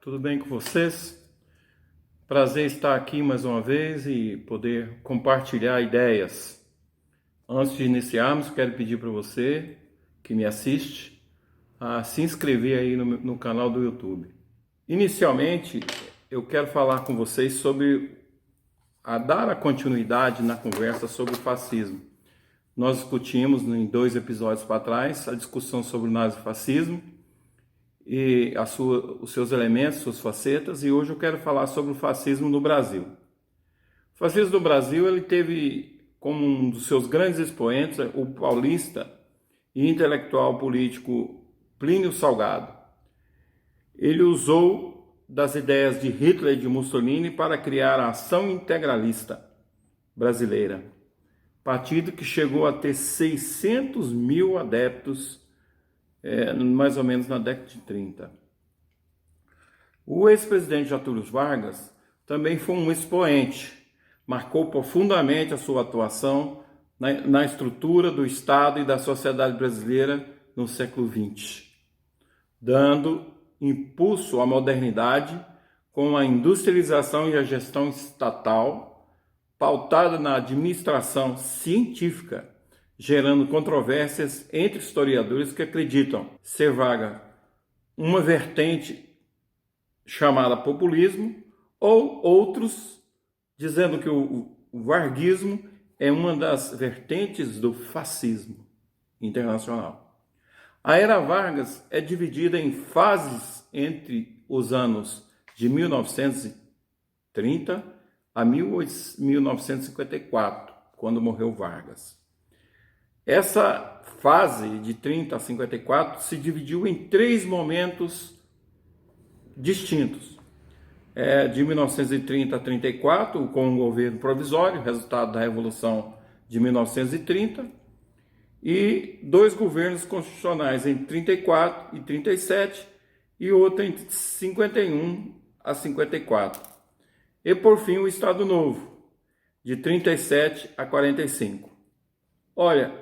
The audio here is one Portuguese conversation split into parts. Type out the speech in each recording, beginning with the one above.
Tudo bem com vocês? Prazer estar aqui mais uma vez e poder compartilhar ideias. Antes de iniciarmos, quero pedir para você que me assiste a se inscrever aí no canal do YouTube. Inicialmente, eu quero falar com vocês sobre dar a continuidade na conversa sobre o fascismo. Nós discutimos em 2 episódios para trás a discussão sobre o nazifascismo e os seus elementos, suas facetas, e hoje eu quero falar sobre o fascismo no Brasil. O fascismo no Brasil, ele teve como um dos seus grandes expoentes o paulista e intelectual político Plínio Salgado. Ele usou das ideias de Hitler e de Mussolini para criar a Ação Integralista Brasileira, partido que chegou a ter 600 mil adeptos mais ou menos na década de 30. O ex-presidente Getúlio Vargas também foi um expoente, marcou profundamente a sua atuação na estrutura do Estado e da sociedade brasileira no século XX, dando impulso à modernidade com a industrialização e a gestão estatal, pautada na administração científica, gerando controvérsias entre historiadores que acreditam ser Vargas uma vertente chamada populismo, ou outros dizendo que o varguismo é uma das vertentes do fascismo internacional. A era Vargas é dividida em fases entre os anos de 1930 a 1954, quando morreu Vargas. Essa fase de 30 a 54 se dividiu em 3 momentos distintos. De 1930 a 34, com o governo provisório, resultado da Revolução de 1930, e 2 governos constitucionais em 34 e 37, e outro em 51 a 54. E, por fim, o Estado Novo, de 37 a 45. Olha,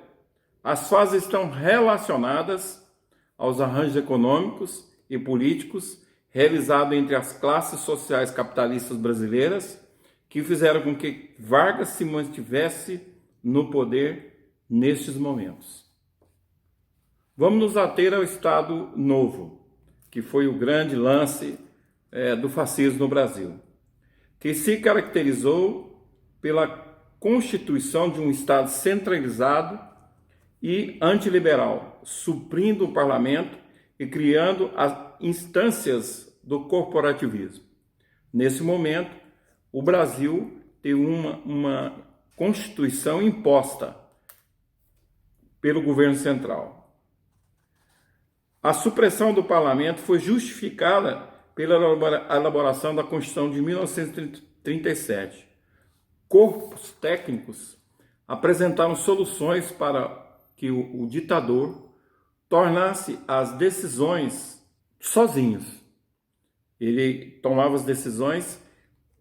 as fases estão relacionadas aos arranjos econômicos e políticos realizados entre as classes sociais capitalistas brasileiras, que fizeram com que Vargas se mantivesse no poder nestes momentos. Vamos nos ater ao Estado Novo, que foi o grande lance do fascismo no Brasil, que se caracterizou pela constituição de um Estado centralizado e antiliberal, suprindo o parlamento e criando as instâncias do corporativismo. Nesse momento, o Brasil tem uma constituição imposta pelo governo central. A supressão do parlamento foi justificada pela elaboração da Constituição de 1937. Corpos técnicos apresentaram soluções para que o ditador tornasse as decisões sozinhos. Ele tomava as decisões,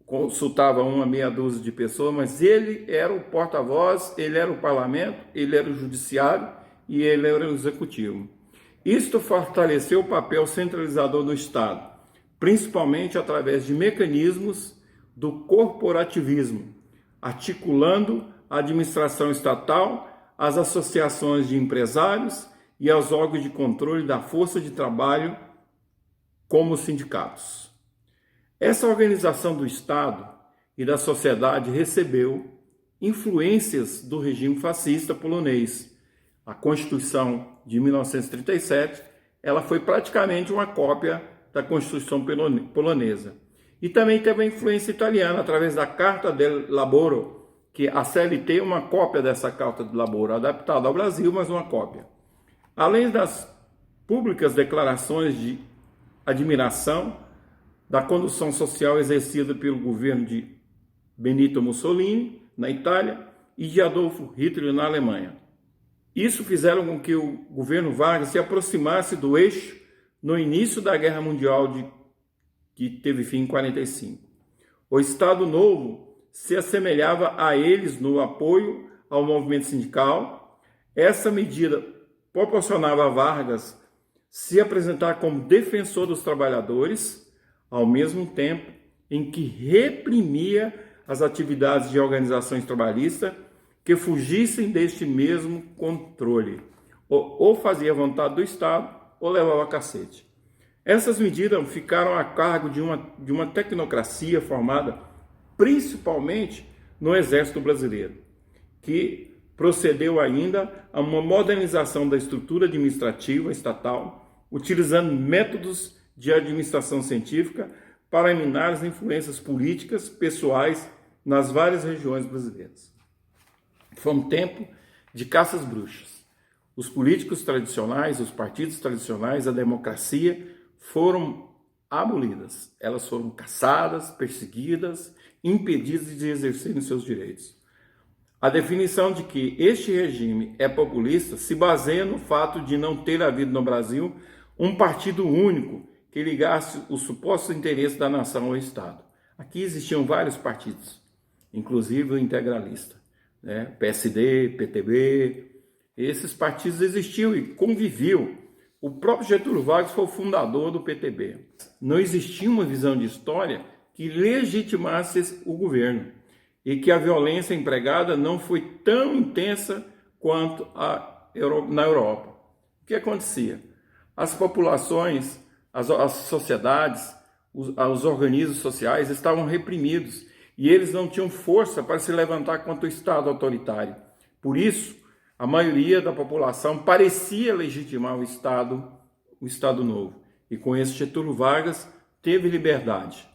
consultava uma meia dúzia de pessoas, mas ele era o porta-voz, ele era o parlamento, ele era o judiciário e ele era o executivo. Isto fortaleceu o papel centralizador do Estado, principalmente através de mecanismos do corporativismo, articulando a administração estatal, as associações de empresários e aos órgãos de controle da força de trabalho, como os sindicatos. Essa organização do Estado e da sociedade recebeu influências do regime fascista polonês. A Constituição de 1937, ela foi praticamente uma cópia da Constituição polonesa. E também teve a influência italiana através da Carta del Lavoro, que a CLT é uma cópia dessa Carta do Laboro, adaptada ao Brasil, mas uma cópia. Além das públicas declarações de admiração da condução social exercida pelo governo de Benito Mussolini, na Itália, e de Adolfo Hitler, na Alemanha. Isso fizeram com que o governo Vargas se aproximasse do eixo no início da Guerra Mundial, que teve fim em 1945. O Estado Novo se assemelhava a eles no apoio ao movimento sindical. Essa medida proporcionava a Vargas se apresentar como defensor dos trabalhadores, ao mesmo tempo em que reprimia as atividades de organizações trabalhistas que fugissem deste mesmo controle, ou fazia vontade do Estado ou levava cacete. Essas medidas ficaram a cargo de uma tecnocracia formada principalmente no Exército Brasileiro, que procedeu ainda a uma modernização da estrutura administrativa estatal, utilizando métodos de administração científica para eliminar as influências políticas pessoais nas várias regiões brasileiras. Foi um tempo de caças bruxas. Os políticos tradicionais, os partidos tradicionais, a democracia foram abolidas. Elas foram caçadas, perseguidas, impedidas de exercerem seus direitos. A definição de que este regime é populista se baseia no fato de não ter havido no Brasil um partido único que ligasse os supostos interesses da nação ao Estado. Aqui existiam vários partidos, inclusive o integralista, né? PSD, PTB, esses partidos existiam e conviviam. O próprio Getúlio Vargas foi o fundador do PTB. Não existia uma visão de história que legitimasse o governo e que a violência empregada não foi tão intensa quanto na Europa. O que acontecia? As populações, as sociedades, os organismos sociais estavam reprimidos e eles não tinham força para se levantar contra o Estado autoritário. Por isso, a maioria da população parecia legitimar o Estado Novo. E com isso, Getúlio Vargas teve liberdade.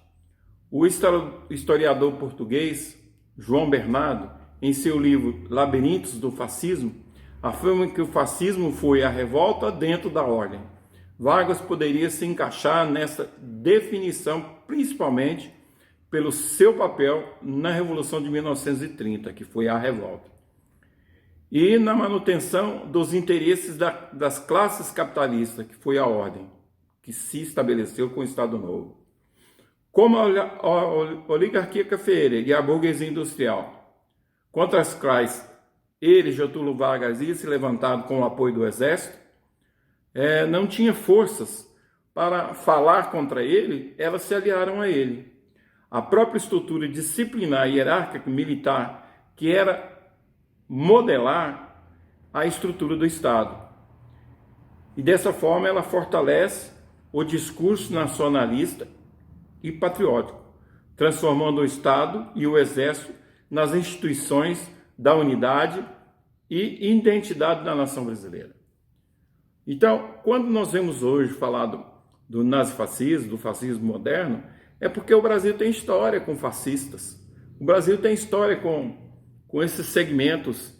O historiador português João Bernardo, em seu livro Labirintos do Fascismo, afirma que o fascismo foi a revolta dentro da ordem. Vargas poderia se encaixar nessa definição, principalmente pelo seu papel na Revolução de 1930, que foi a revolta, e na manutenção dos interesses das classes capitalistas, que foi a ordem, que se estabeleceu com o Estado Novo. Como a oligarquia cafeeira e a burguesia industrial, contra as quais ele, Getúlio Vargas, ia se levantado com o apoio do Exército, não tinha forças para falar contra ele, elas se aliaram a ele. A própria estrutura disciplinar e hierárquica militar, que era modelar a estrutura do Estado. E dessa forma ela fortalece o discurso nacionalista e patriótico, transformando o Estado e o Exército nas instituições da unidade e identidade da nação brasileira. Então, quando nós vemos hoje falar do nazifascismo, do fascismo moderno, é porque o Brasil tem história com fascistas. O Brasil tem história com esses segmentos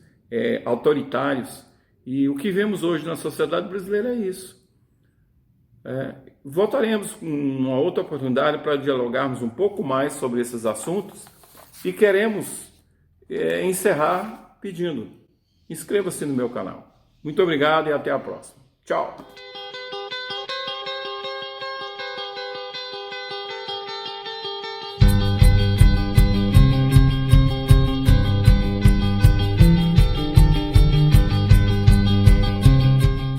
autoritários. E o que vemos hoje na sociedade brasileira é isso. Voltaremos com uma outra oportunidade para dialogarmos um pouco mais sobre esses assuntos e queremos encerrar pedindo: inscreva-se no meu canal. Muito obrigado e até a próxima. Tchau!